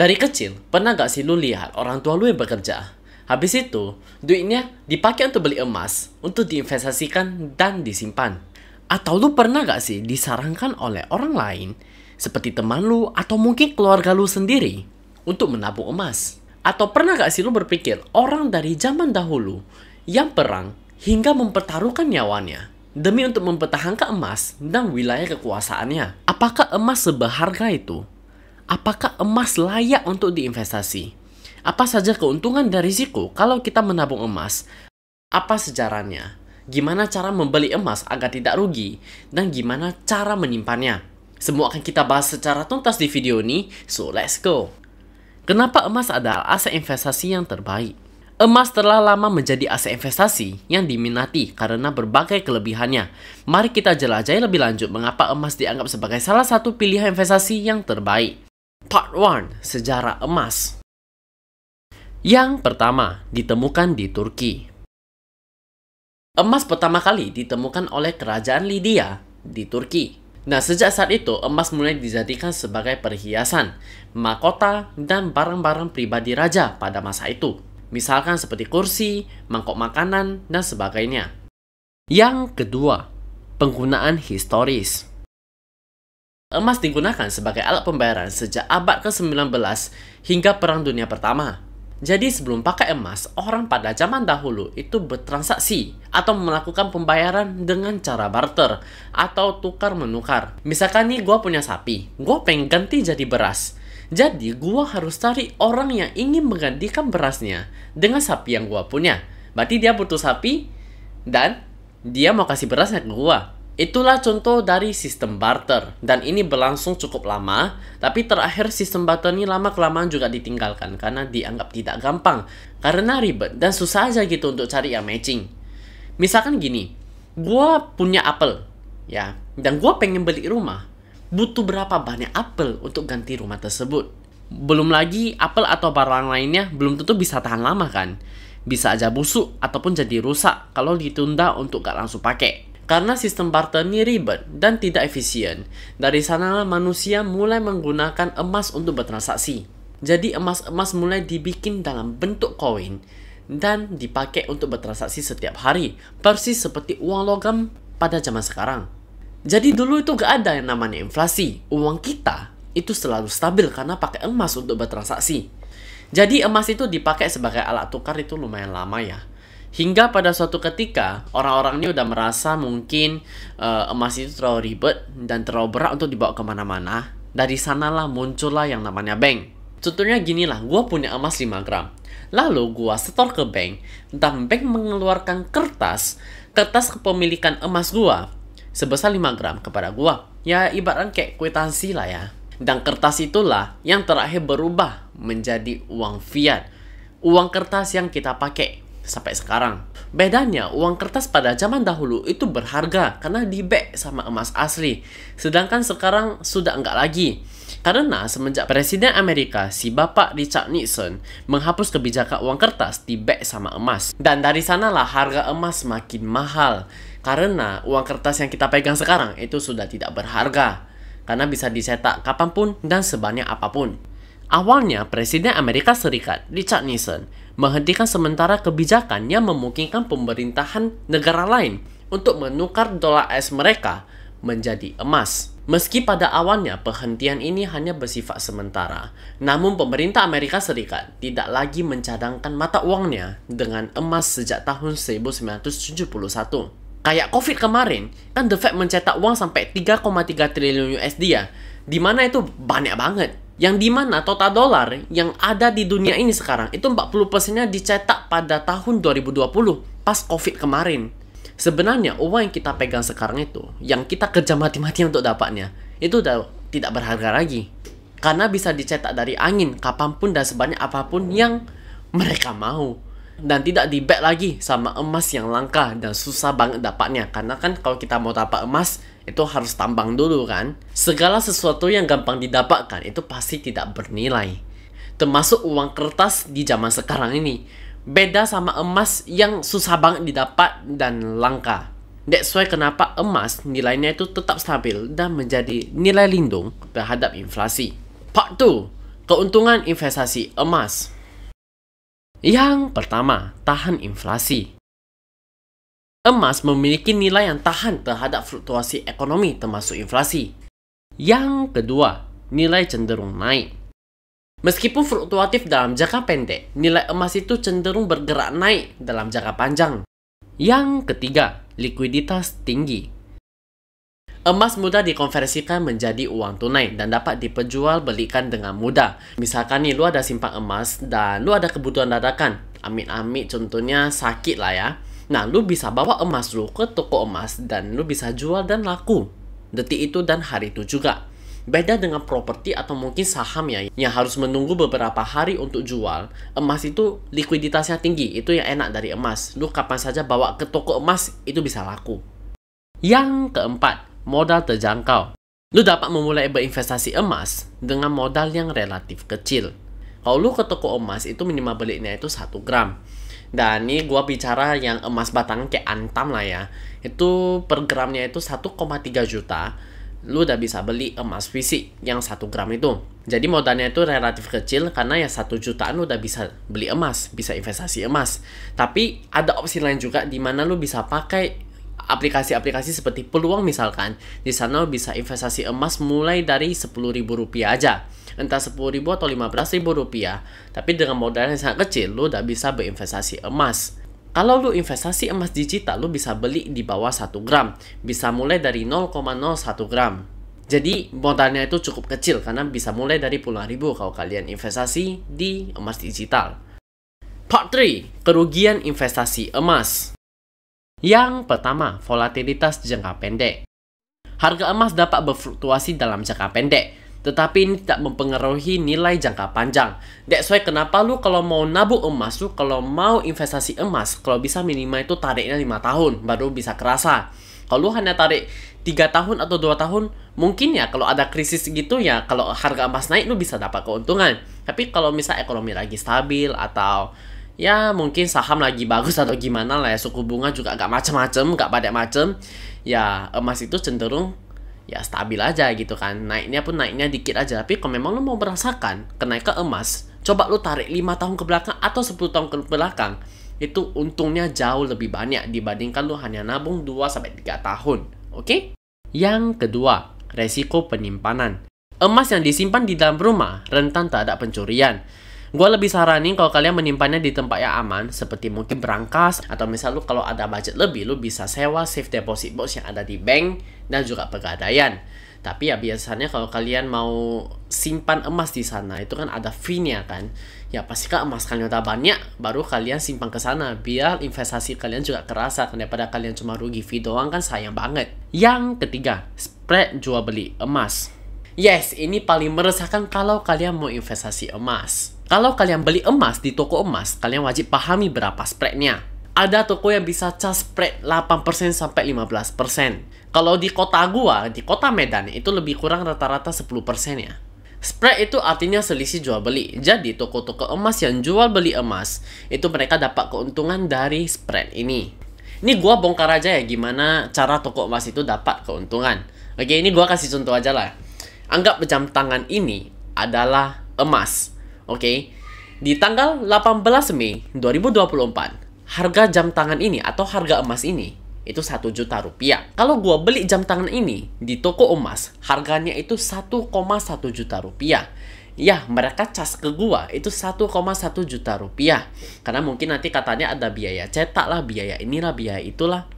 Dari kecil, pernah gak sih lu lihat orang tua lu yang bekerja? Habis itu, duitnya dipakai untuk beli emas, untuk diinvestasikan dan disimpan. Atau lu pernah gak sih disarankan oleh orang lain, seperti teman lu atau mungkin keluarga lu sendiri, untuk menabung emas? Atau pernah gak sih lu berpikir orang dari zaman dahulu yang perang hingga mempertaruhkan nyawanya demi untuk mempertahankan emas dan wilayah kekuasaannya? Apakah emas seberharga itu? Apakah emas layak untuk diinvestasi? Apa saja keuntungan dan risiko kalau kita menabung emas? Apa sejarahnya? Gimana cara membeli emas agar tidak rugi? Dan gimana cara menyimpannya? Semua akan kita bahas secara tuntas di video ini, so let's go! Kenapa emas adalah aset investasi yang terbaik? Emas telah lama menjadi aset investasi yang diminati karena berbagai kelebihannya. Mari kita jelajahi lebih lanjut mengapa emas dianggap sebagai salah satu pilihan investasi yang terbaik. Part 1. Sejarah emas. Yang pertama, ditemukan di Turki. Emas pertama kali ditemukan oleh kerajaan Lydia di Turki. Nah, sejak saat itu, emas mulai dijadikan sebagai perhiasan, mahkota, dan barang-barang pribadi raja pada masa itu. Misalkan seperti kursi, mangkok makanan, dan sebagainya. Yang kedua, penggunaan historis. Emas digunakan sebagai alat pembayaran sejak abad ke-19 hingga Perang Dunia Pertama. Jadi sebelum pakai emas, orang pada zaman dahulu itu bertransaksi atau melakukan pembayaran dengan cara barter atau tukar-menukar. Misalkan nih gue punya sapi, gue pengen ganti jadi beras. Jadi gue harus cari orang yang ingin menggantikan berasnya dengan sapi yang gue punya. Berarti dia butuh sapi dan dia mau kasih berasnya ke gue. Itulah contoh dari sistem barter, dan ini berlangsung cukup lama, tapi terakhir sistem barter ini lama-kelamaan juga ditinggalkan karena dianggap tidak gampang, karena ribet dan susah aja gitu untuk cari yang matching. Misalkan gini, gua punya apel, ya, dan gua pengen beli rumah, butuh berapa banyak apel untuk ganti rumah tersebut? Belum lagi apel atau barang lainnya belum tentu bisa tahan lama kan? Bisa aja busuk ataupun jadi rusak kalau ditunda untuk gak langsung pakai. Karena sistem barter ini ribet dan tidak efisien, dari sanalah manusia mulai menggunakan emas untuk bertransaksi. Jadi emas-emas mulai dibikin dalam bentuk koin dan dipakai untuk bertransaksi setiap hari, persis seperti uang logam pada zaman sekarang. Jadi dulu itu gak ada yang namanya inflasi, uang kita itu selalu stabil karena pakai emas untuk bertransaksi. Jadi emas itu dipakai sebagai alat tukar itu lumayan lama ya. Hingga pada suatu ketika, orang-orang ini udah merasa mungkin emas itu terlalu ribet dan terlalu berat untuk dibawa kemana-mana. Dari sanalah muncullah yang namanya bank. Contohnya gini lah, gue punya emas 5 gram. Lalu gue setor ke bank, dan bank mengeluarkan kertas kepemilikan emas gue sebesar 5 gram kepada gue. Ya ibaratnya kayak kwitansi lah ya. Dan kertas itulah yang terakhir berubah menjadi uang fiat. Uang kertas yang kita pakai sampai sekarang. Bedanya, uang kertas pada zaman dahulu itu berharga karena di-back sama emas asli. Sedangkan sekarang sudah enggak lagi. Karena semenjak Presiden Amerika, si Bapak Richard Nixon, menghapus kebijakan uang kertas di-back sama emas. Dan dari sanalah harga emas semakin mahal. Karena uang kertas yang kita pegang sekarang itu sudah tidak berharga. Karena bisa dicetak kapanpun dan sebanyak apapun. Awalnya, Presiden Amerika Serikat, Richard Nixon, menghentikan sementara kebijakan yang memungkinkan pemerintahan negara lain untuk menukar dolar AS mereka menjadi emas. Meski pada awalnya penghentian ini hanya bersifat sementara, namun pemerintah Amerika Serikat tidak lagi mencadangkan mata uangnya dengan emas sejak tahun 1971. Kayak COVID kemarin, kan The Fed mencetak uang sampai 3,3 triliun USD ya, dimana itu banyak banget. Yang dimana total dolar yang ada di dunia ini sekarang itu 40%-nya dicetak pada tahun 2020 pas COVID kemarin. Sebenarnya uang yang kita pegang sekarang itu, yang kita kerja mati-matian untuk dapatnya, itu udah tidak berharga lagi. Karena bisa dicetak dari angin kapanpun dan sebanyak apapun yang mereka mau. Dan tidak di-back lagi sama emas yang langka dan susah banget dapatnya. Karena kan kalau kita mau dapat emas, itu harus tambang dulu kan. Segala sesuatu yang gampang didapatkan itu pasti tidak bernilai. Termasuk uang kertas di zaman sekarang ini. Beda sama emas yang susah banget didapat dan langka. That's why kenapa emas nilainya itu tetap stabil dan menjadi nilai lindung terhadap inflasi. Part 2. Keuntungan investasi emas. Yang pertama, tahan inflasi. Emas memiliki nilai yang tahan terhadap fluktuasi ekonomi termasuk inflasi. Yang kedua, nilai cenderung naik. Meskipun fluktuatif dalam jangka pendek, nilai emas itu cenderung bergerak naik dalam jangka panjang. Yang ketiga, likuiditas tinggi. Emas mudah dikonversikan menjadi uang tunai dan dapat diperjualbelikan dengan mudah. Misalkan nih, lu ada simpan emas dan lu ada kebutuhan dadakan. Amit-amit contohnya sakit lah ya. Nah, lu bisa bawa emas lu ke toko emas dan lu bisa jual dan laku detik itu dan hari itu juga. Beda dengan properti atau mungkin saham ya, yang harus menunggu beberapa hari untuk jual. Emas itu likuiditasnya tinggi, itu yang enak dari emas. Lu kapan saja bawa ke toko emas, itu bisa laku. Yang keempat, modal terjangkau. Lu dapat memulai berinvestasi emas dengan modal yang relatif kecil. Kalau lu ke toko emas, itu minimal belinya itu 1 gram. Dan ini gua bicara yang emas batangan kayak Antam lah ya. Itu per gramnya itu 1,3 juta. Lu udah bisa beli emas fisik yang 1 gram itu. Jadi modalnya itu relatif kecil karena ya 1 jutaan lu udah bisa beli emas, bisa investasi emas. Tapi ada opsi lain juga di mana lu bisa pakai aplikasi-aplikasi seperti Peluang misalkan. Di sana lu bisa investasi emas mulai dari Rp10.000 aja. Entah Rp10.000 atau Rp15.000. Tapi dengan modal yang sangat kecil, lu udah bisa berinvestasi emas. Kalau lu investasi emas digital, lu bisa beli di bawah 1 gram. Bisa mulai dari 0,01 gram. Jadi modalnya itu cukup kecil karena bisa mulai dari puluhan ribu kalau kalian investasi di emas digital. Part 3. Kerugian investasi emas. Yang pertama, volatilitas jangka pendek. Harga emas dapat berfluktuasi dalam jangka pendek, tetapi ini tidak mempengaruhi nilai jangka panjang. That's why kenapa lu kalau mau nabung emas, lu kalau mau investasi emas, kalau bisa minimal itu tariknya 5 tahun, baru bisa kerasa. Kalau lu hanya tarik 3 tahun atau 2 tahun, mungkin ya kalau ada krisis gitu ya, kalau harga emas naik, lu bisa dapat keuntungan. Tapi kalau misal ekonomi lagi stabil atau ya mungkin saham lagi bagus atau gimana lah ya, suku bunga juga gak macem-macem, gak pada macem, ya emas itu cenderung ya stabil aja gitu kan. Naiknya pun naiknya dikit aja. Tapi kalau memang lu mau merasakan kenaikan emas, coba lu tarik 5 tahun ke belakang atau 10 tahun ke belakang. Itu untungnya jauh lebih banyak dibandingkan lu hanya nabung 2-3 tahun. Oke? Yang kedua, resiko penyimpanan. Emas yang disimpan di dalam rumah rentan terhadap pencurian. Gue lebih saranin kalau kalian menyimpannya di tempat yang aman, seperti mungkin berangkas, atau misal lu kalau ada budget lebih, lu bisa sewa safe deposit box yang ada di bank, dan juga pegadaian. Tapi ya biasanya kalau kalian mau simpan emas di sana, itu kan ada fee-nya kan. Ya pastikan emas kalian udah banyak, baru kalian simpan ke sana, biar investasi kalian juga kerasa, daripada kalian cuma rugi fee doang kan sayang banget. Yang ketiga, spread jual beli emas. Yes, ini paling meresahkan kalau kalian mau investasi emas. Kalau kalian beli emas di toko emas, kalian wajib pahami berapa spreadnya. Ada toko yang bisa charge spread 8% sampai 15%. Kalau di kota gua, di kota Medan, itu lebih kurang rata-rata 10% ya. Spread itu artinya selisih jual beli. Jadi toko-toko emas yang jual beli emas, itu mereka dapat keuntungan dari spread ini. Ini gua bongkar aja ya gimana cara toko emas itu dapat keuntungan. Oke, ini gua kasih contoh aja lah. Anggap jam tangan ini adalah emas. Oke, di tanggal 18 Mei 2024, harga jam tangan ini atau harga emas ini itu 1 juta rupiah. Kalau gua beli jam tangan ini di toko emas, harganya itu 1,1 juta rupiah. Ya, mereka cas ke gua itu 1,1 juta rupiah. Karena mungkin nanti katanya ada biaya cetak lah, biaya inilah, biaya itulah.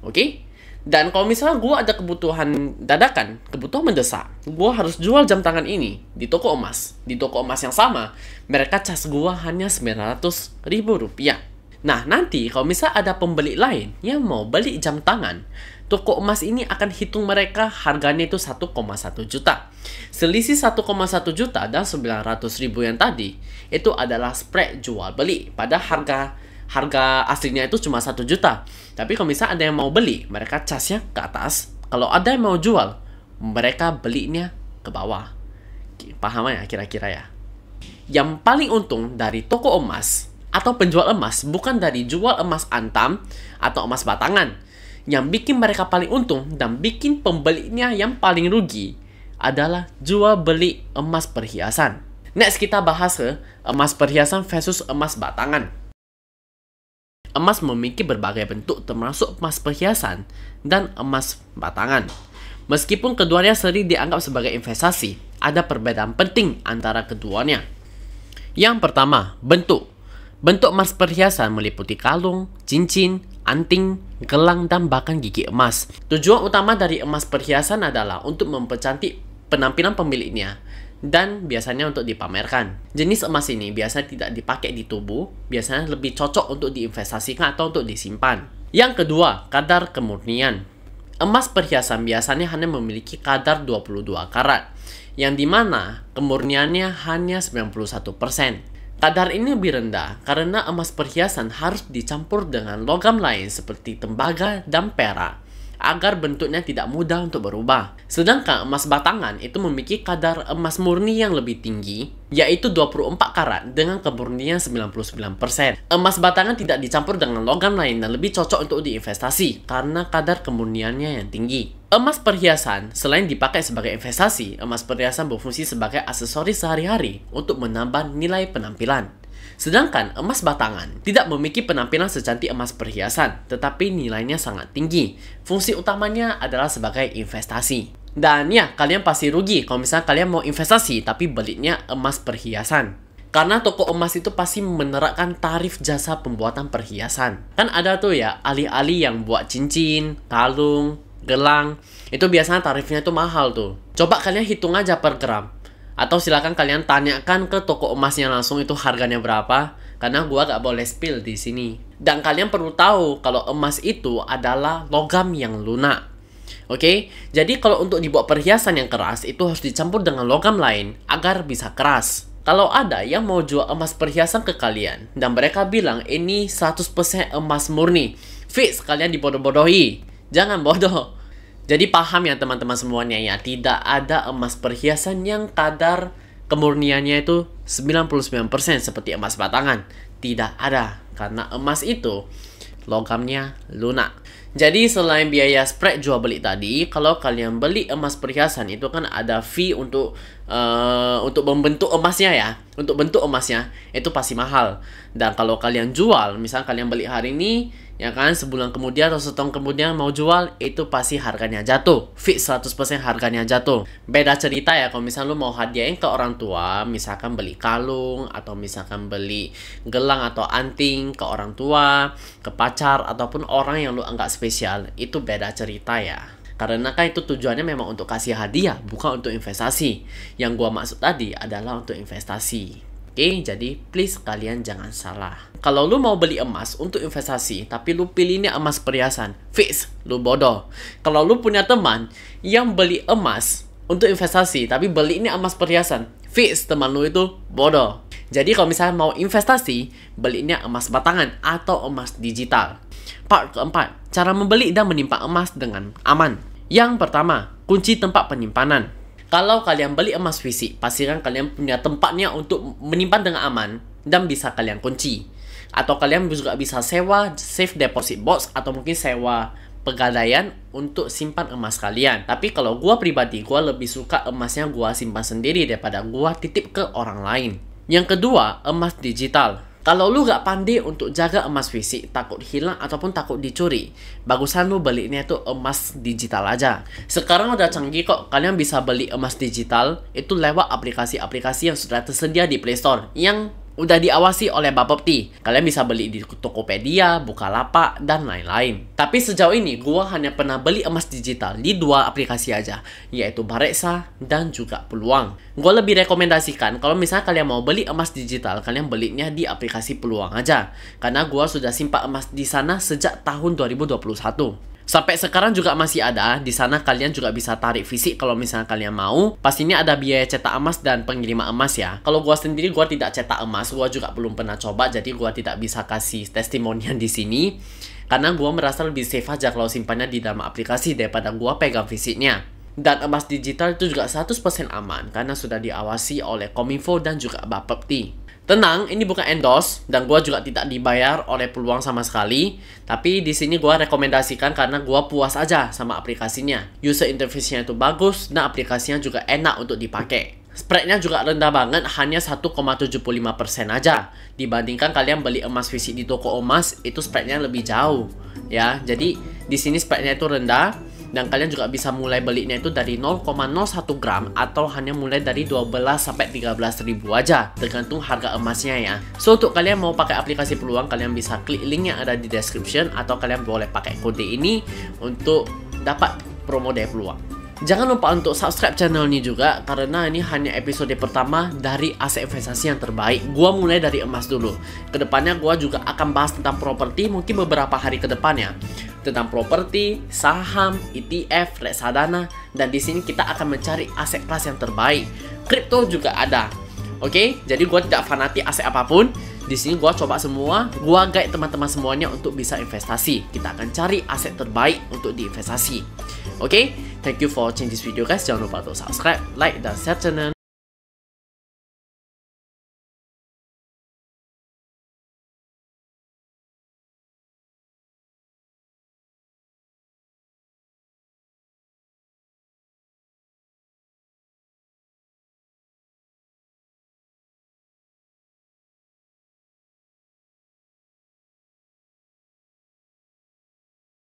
Oke? Dan kalau misalnya gue ada kebutuhan dadakan, kebutuhan mendesak, gue harus jual jam tangan ini di toko emas. Di toko emas yang sama, mereka cas gue hanya Rp900.000. Nah, nanti kalau misalnya ada pembeli lain yang mau beli jam tangan, toko emas ini akan hitung mereka harganya itu 1,1 juta. Selisih 1,1 juta dan 900.000 yang tadi, itu adalah spread jual beli pada harga aslinya itu cuma 1 juta. Tapi kalau misalnya ada yang mau beli, mereka casnya ke atas. Kalau ada yang mau jual, mereka belinya ke bawah. Paham ya kira-kira ya? Yang paling untung dari toko emas atau penjual emas bukan dari jual emas Antam atau emas batangan. Yang bikin mereka paling untung dan bikin pembelinya yang paling rugi adalah jual beli emas perhiasan. Next, kita bahas ke emas perhiasan versus emas batangan. Emas memiliki berbagai bentuk termasuk emas perhiasan dan emas batangan. Meskipun keduanya sering dianggap sebagai investasi, ada perbedaan penting antara keduanya. Yang pertama, bentuk. Bentuk emas perhiasan meliputi kalung, cincin, anting, gelang, dan bahkan gigi emas. Tujuan utama dari emas perhiasan adalah untuk mempercantik penampilan pemiliknya dan biasanya untuk dipamerkan. Jenis emas ini biasanya tidak dipakai di tubuh, biasanya lebih cocok untuk diinvestasikan atau untuk disimpan. Yang kedua, kadar kemurnian. Emas perhiasan biasanya hanya memiliki kadar 22 karat, yang dimana kemurniannya hanya 91%. Kadar ini lebih rendah karena emas perhiasan harus dicampur dengan logam lain seperti tembaga dan perak agar bentuknya tidak mudah untuk berubah. Sedangkan emas batangan itu memiliki kadar emas murni yang lebih tinggi, yaitu 24 karat dengan kemurnian 99%. Emas batangan tidak dicampur dengan logam lain dan lebih cocok untuk diinvestasi karena kadar kemurniannya yang tinggi. Emas perhiasan, selain dipakai sebagai investasi, emas perhiasan berfungsi sebagai aksesoris sehari-hari untuk menambah nilai penampilan. Sedangkan emas batangan tidak memiliki penampilan secantik emas perhiasan, tetapi nilainya sangat tinggi. Fungsi utamanya adalah sebagai investasi. Dan ya, kalian pasti rugi kalau misalnya kalian mau investasi tapi belinya emas perhiasan. Karena toko emas itu pasti menerapkan tarif jasa pembuatan perhiasan. Kan ada tuh ya, ahli-ahli yang buat cincin, kalung, gelang. Itu biasanya tarifnya tuh mahal tuh. Coba kalian hitung aja per gram. Atau silakan kalian tanyakan ke toko emasnya langsung itu harganya berapa, karena gua gak boleh spill di sini. Dan kalian perlu tahu kalau emas itu adalah logam yang lunak. Oke, jadi kalau untuk dibuat perhiasan yang keras itu harus dicampur dengan logam lain agar bisa keras. Kalau ada yang mau jual emas perhiasan ke kalian dan mereka bilang ini 100% emas murni, fix kalian dibodoh-bodohi. Jangan bodoh. Jadi paham ya teman-teman semuanya ya, tidak ada emas perhiasan yang kadar kemurniannya itu 99% seperti emas batangan. Tidak ada, karena emas itu logamnya lunak. Jadi selain biaya spread jual beli tadi, kalau kalian beli emas perhiasan itu kan ada fee untuk membentuk emasnya ya. Untuk bentuk emasnya itu pasti mahal. Dan kalau kalian jual, misalnya kalian beli hari ini, ya kan, sebulan kemudian atau setahun kemudian mau jual, itu pasti harganya jatuh. Fix 100% harganya jatuh. Beda cerita ya kalau misalnya lu mau hadiahin ke orang tua, misalkan beli kalung atau misalkan beli gelang atau anting ke orang tua, ke pacar ataupun orang yang lu anggap spesial, itu beda cerita ya. Karena kan itu tujuannya memang untuk kasih hadiah, bukan untuk investasi. Yang gua maksud tadi adalah untuk investasi. Oke, jadi please kalian jangan salah. Kalau lu mau beli emas untuk investasi, tapi lu pilihnya emas perhiasan, fix, lu bodoh. Kalau lu punya teman yang beli emas untuk investasi, tapi beli ini emas perhiasan, fix, teman lu itu bodoh. Jadi kalau misalnya mau investasi, belinya emas batangan atau emas digital. Part keempat, cara membeli dan menyimpan emas dengan aman. Yang pertama, kunci tempat penyimpanan. Kalau kalian beli emas fisik, pastikan kalian punya tempatnya untuk menyimpan dengan aman dan bisa kalian kunci. Atau kalian juga bisa sewa safe deposit box atau mungkin sewa pegadaian untuk simpan emas kalian. Tapi kalau gua pribadi, gua lebih suka emasnya gua simpan sendiri daripada gua titip ke orang lain. Yang kedua, emas digital. Kalau lu gak pandai untuk jaga emas fisik, takut hilang ataupun takut dicuri, bagusan lu belinya itu emas digital aja. Sekarang udah canggih kok, kalian bisa beli emas digital itu lewat aplikasi-aplikasi yang sudah tersedia di Play Store yang udah diawasi oleh Bapepti. Kalian bisa beli di Tokopedia, Bukalapak, dan lain-lain. Tapi sejauh ini, gua hanya pernah beli emas digital di 2 aplikasi aja, yaitu Bareksa dan juga Peluang. Gua lebih rekomendasikan kalau misalnya kalian mau beli emas digital, kalian belinya di aplikasi Peluang aja. Karena gua sudah simpan emas di sana sejak tahun 2021. Sampai sekarang juga masih ada. Di sana kalian juga bisa tarik fisik kalau misalnya kalian mau. Pastinya ada biaya cetak emas dan pengiriman emas ya. Kalau gua sendiri gua tidak cetak emas, gua juga belum pernah coba, jadi gua tidak bisa kasih testimonian di sini. Karena gua merasa lebih safe aja kalau simpannya di dalam aplikasi daripada gua pegang fisiknya. Dan emas digital itu juga 100% aman karena sudah diawasi oleh Kominfo dan juga Bapepti. Tenang, ini bukan endorse dan gua juga tidak dibayar oleh Peluang sama sekali. Tapi di sini gua rekomendasikan karena gua puas aja sama aplikasinya. User interface-nya itu bagus dan aplikasinya juga enak untuk dipakai. Spreadnya juga rendah banget, hanya 1,75% aja. Dibandingkan kalian beli emas fisik di toko emas, itu spreadnya lebih jauh. Ya, jadi di sini spreadnya itu rendah. Dan kalian juga bisa mulai belinya itu dari 0,01 gram atau hanya mulai dari 12 sampai 13 ribu aja, tergantung harga emasnya ya. So, untuk kalian mau pakai aplikasi Peluang, kalian bisa klik link yang ada di description atau kalian boleh pakai kode ini untuk dapat promo dari Peluang. Jangan lupa untuk subscribe channel ini juga, karena ini hanya episode pertama dari aset investasi yang terbaik. Gua mulai dari emas dulu. Kedepannya gua juga akan bahas tentang properti mungkin beberapa hari ke depannya. Tentang properti, saham, ETF, reksadana, dan di sini kita akan mencari aset kelas yang terbaik. Kripto juga ada. Oke, jadi gua tidak fanatik aset apapun. Di sini gua coba semua, gua guide teman-teman semuanya untuk bisa investasi. Kita akan cari aset terbaik untuk diinvestasi. Oke, thank you for watching this video guys. Jangan lupa untuk subscribe, like, dan share channel.